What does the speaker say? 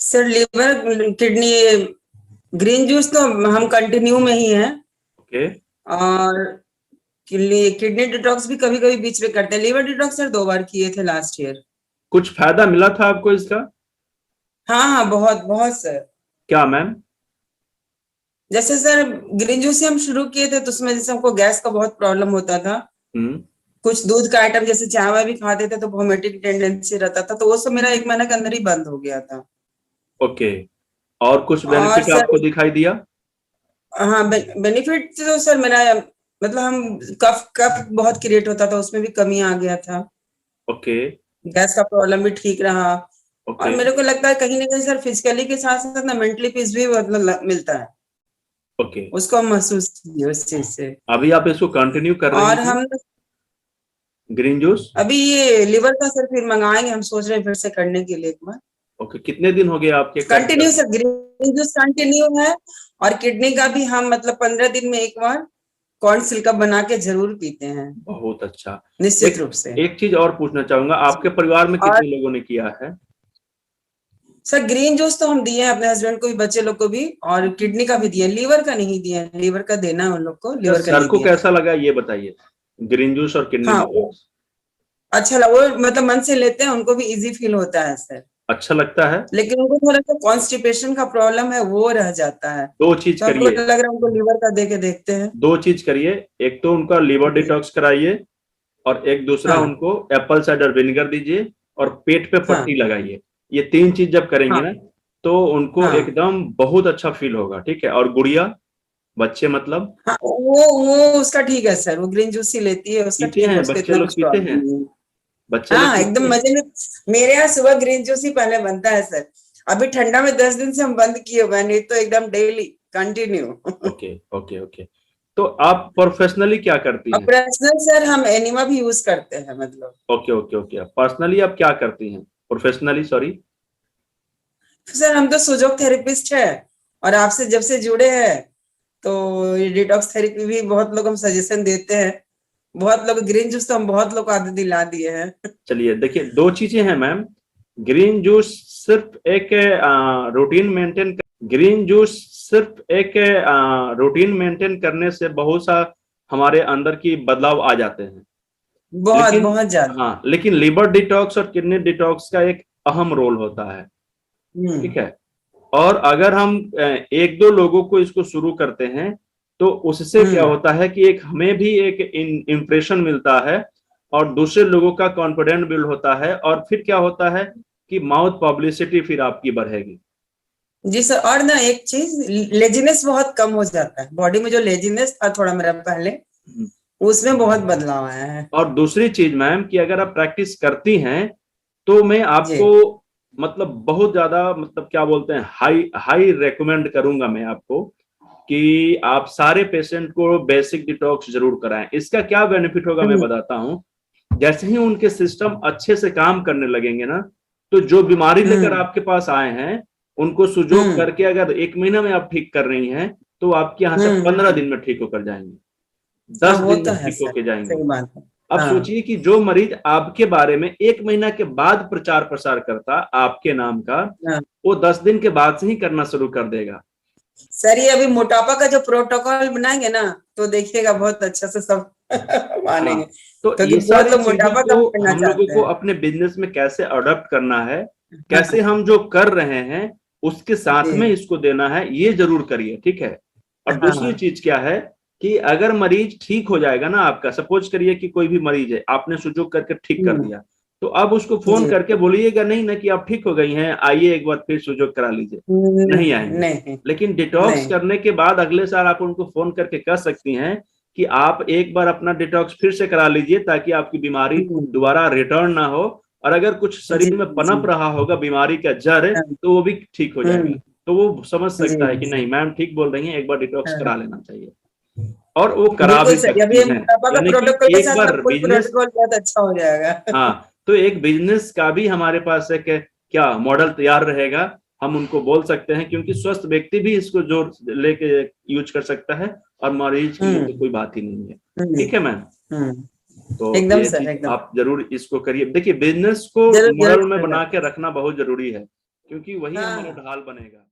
Sir liver kidney green juice तो हम continue में ही है। ओके। और किडनी डिटॉक्स भी कभी कभी बीच में करते हैं। लिवर डिटॉक्स सर 2 बार किए थे लास्ट ईयर। कुछ फायदा मिला था आपको इसका? हाँ हाँ, बहुत बहुत सर। क्या मैम? जैसे सर ग्रीन जूस से हम शुरू किए थे तो उसमें जैसे हमको गैस का बहुत प्रॉब्लम होता था। हम्म। कुछ दूध का आइटम जैसे चाय वाय भी खाते थे तो वोमिटिंग टेंडेंसी रहता था, तो वो सब मेरा 1 महीना के अंदर ही बंद हो गया था। ओके। और कुछ और बेनिफिट सर आपको दिखाई दिया? हाँ, बेनिफिट तो सर मेरा मतलब हम कफ कफ बहुत क्रिएट होता था, उसमें भी कमी आ गया था। ओके। गैस का प्रॉब्लम भी ठीक रहा। और ओके। मेरे को लगता है कहीं ना कहीं सर फिजिकली के साथ साथ ना मेंटली पीस भी मतलब मिलता है। ओके। उसको हम महसूस किए उस चीज से। अभी आप इसको कंटिन्यू कर रही और हैं, हम ग्रीन जूस? अभी ये लिवर का सर फिर मंगाएंगे, हम सोच रहे हैं फिर से करने के लिए एक बार। ओके, कितने दिन हो गए आपके continue sir green juice continue है। और किडनी का भी हम मतलब 15 दिन में एक बार कॉर्न सिरका बना के जरूर पीते हैं, बहुत अच्छा। निश्चित एक रूप से। एक चीज और पूछना चाहूंगा, आपके परिवार में और कितने लोगों ने किया है? सर ग्रीन जूस तो हम दिए हैं अपने हस्बैंड को भी, बच्चे लोग को भी, और किडनी का भी दिए। लिवर का नहीं दिए, लिवर का देना है उन लोग को, तो लिवर का सर नहीं को दिया। कैसा लगा ये बताइए, ग्रीन जूस और किडनी हाँ वो डिटॉक्स? अच्छा लगा, वो मतलब मन से लेते हैं, उनको भी इजी फील होता है सर। अच्छा लगता है? लेकिन उनको थोड़ा सा कॉन्स्टिपेशन का प्रॉब्लम है, वो रह जाता है। दो चीज तो हमको करिए, लग रहा है उनको लिवर का दे के देखते हैं। दो चीज करिए। एक तो उनका लिवर जी। डिटॉक्स कराइए, और एक दूसरा हाँ उनको एप्पल साइडर विनेगर दीजिए, और पेट पे हाँ पट्टी लगाइए। ये तीन चीज जब करेंगे हाँ ना, तो उनको हाँ एकदम बहुत अच्छा फील होगा। ठीक है? और गुड़िया, बच्चे मतलब हाँ, वो उसका ठीक है सर, वो ग्रीन जूस ही लेती है, उसका पीते ठीक है, हैं? उसका बच्चे इतना लोग कुछ पीते प्रॉब्लम हैं? नहीं है। बच्चे लोग हाँ पीते एकदम हैं? मजे में। मेरे यहाँ सुबह ग्रीन जूस ही पहले बनता है सर। अभी ठंडा में 10 दिन से हम बंद किए हुए हैं, नहीं तो एकदम daily continue. Okay. Okay. Okay. तो आप प्रोफेशनली क्या करती और हैं? पर्सनल सर हम एनिमा भी यूज करते हैं मतलब। ओके। ओके। ओके। पर्सनली आप क्या करती हैं? Professionally, sorry. सर हम तो सुजोग थेरेपिस्ट है। और आपसे जब से जुड़े हैं तो ये डिटॉक्स थेरेपी भी बहुत लोग हम सजेशन देते हैं। बहुत लोग ग्रीन जूस तो हम बहुत लोग को आदत दिला दिए हैं। चलिए देखिए, दो चीजें हैं मैम। ग्रीन जूस सिर्फ एक रूटीन मेंटेन ग्रीन जूस सिर्फ एक रूटीन मेंटेन करने से बहुत सा हमारे अंदर की बदलाव आ जाते हैं। बहुत लेकिन बहुत ज्यादा। हाँ, लेकिन लिवर डिटॉक्स और किडनी डिटॉक्स का एक अहम रोल होता है। ठीक है? और अगर हम एक दो लोगों को इसको शुरू करते हैं, तो उससे क्या हम्म होता है कि एक हमें भी एक इम्प्रेशन मिलता है, और दूसरे लोगों का कॉन्फिडेंस बिल्ड होता है, और फिर क्या होता है कि माउथ पब्लिसिटी फिर आपकी बढ़ेगी। जी सर। और ना एक चीज, लेजीनेस बहुत कम हो जाता है बॉडी में, जो लेजीनेस था थोड़ा मेरा पहले, उसमें बहुत बदलाव आया है। और दूसरी चीज मैम कि अगर आप प्रैक्टिस करती हैं, तो मैं जी। आपको मतलब बहुत ज्यादा, मतलब क्या बोलते हैं, हाई हाई रेकमेंड करूंगा मैं आपको कि आप सारे पेशेंट को बेसिक डिटॉक्स जरूर कराएं। इसका क्या बेनिफिट होगा मैं हम्म बताता हूं। जैसे ही उनके सिस्टम अच्छे से काम करने लगेंगे ना, तो जो बीमारी लेकर हम्म आपके पास आए हैं, उनको सुजोग हम्म करके अगर 1 महीना में आप ठीक कर रही हैं, तो आपके यहाँ से हम्म 15 दिन में ठीक होकर जाएंगे, हाँ 10 वो दिन तो में है ठीक सर, होके जाएंगे। सही बात है। अब हाँ सोचिए कि जो मरीज आपके बारे में 1 महीना के बाद प्रचार प्रसार करता आपके नाम का, हाँ वो 10 दिन के बाद से ही करना शुरू कर देगा। सर, ये अभी मोटापा का जो प्रोटोकॉल बनाएंगे ना, तो देखिएगा बहुत अच्छा से सब हाँ, मानेंगे, तो क्योंकि ये बहुत सारी लोग चीजों मोटापा कम को करना हम लोगों चाहते को हैं। अपने बिजनेस में कैसे अडॉप्ट करना है, हाँ कैसे हम जो कर रहे हैं उसके साथ में जी। इसको देना है, ये जरूर करिए। ठीक है? और दूसरी हाँ चीज क्या है कि अगर मरीज ठीक हो जाएगा ना आपका, सपोज करिए कि कोई भी मरीज है, आपने सुजोग करके ठीक कर हम्म दिया, तो अब उसको फोन जी। करके बोलिएगा नहीं ना कि आप ठीक हो गई हैं, आइए एक बार फिर सुजोग करा लीजिए। नहीं नहीं आएंगे। नहीं लेकिन डिटॉक्स नहीं। करने के बाद अगले साल आप उनको फोन करके कह सकती हैं कि आप एक बार अपना डिटॉक्स फिर से करा लीजिए, ताकि आपकी बीमारी हम्म, दोबारा रिटर्न ना हो। और अगर कुछ जी शरीर में जी। पनप रहा होगा बीमारी का जड़, हाँ, तो वो भी ठीक हो जाएगा। हम्म तो वो समझ जी सकता है कि जी। नहीं, मैम ठीक बोल रही हैं, एक बार डिटॉक्स हाँ करा लेना चाहिए। और वो करा बिल्कुल भी सर, अभी सकती ये हैं। मोटापा का यानी कि प्रोटोकॉल के एक साथ में बार फुल बिजनेस, प्रोटोकॉल बहुत अच्छा हो जाएगा। हाँ, तो एक बिजनेस का भी हमारे पास एक क्या मॉडल तैयार रहेगा। हम उनको बोल सकते हैं, क्योंकि स्वस्थ व्यक्ति भी इसको जोर लेके यूज कर सकता है, और मरीज के लिए तो हम्म कोई बात ही नहीं है। हम्म ठीक है मैम? तो एकदम ये सर चीज एकदम। आप जरूर इसको करिए। देखिए, बिजनेस को जरूर जरूर मॉडल में करेगा। बना के रखना बहुत जरूरी है, क्योंकि वही हाँ हमारा हाँ ढाल बनेगा।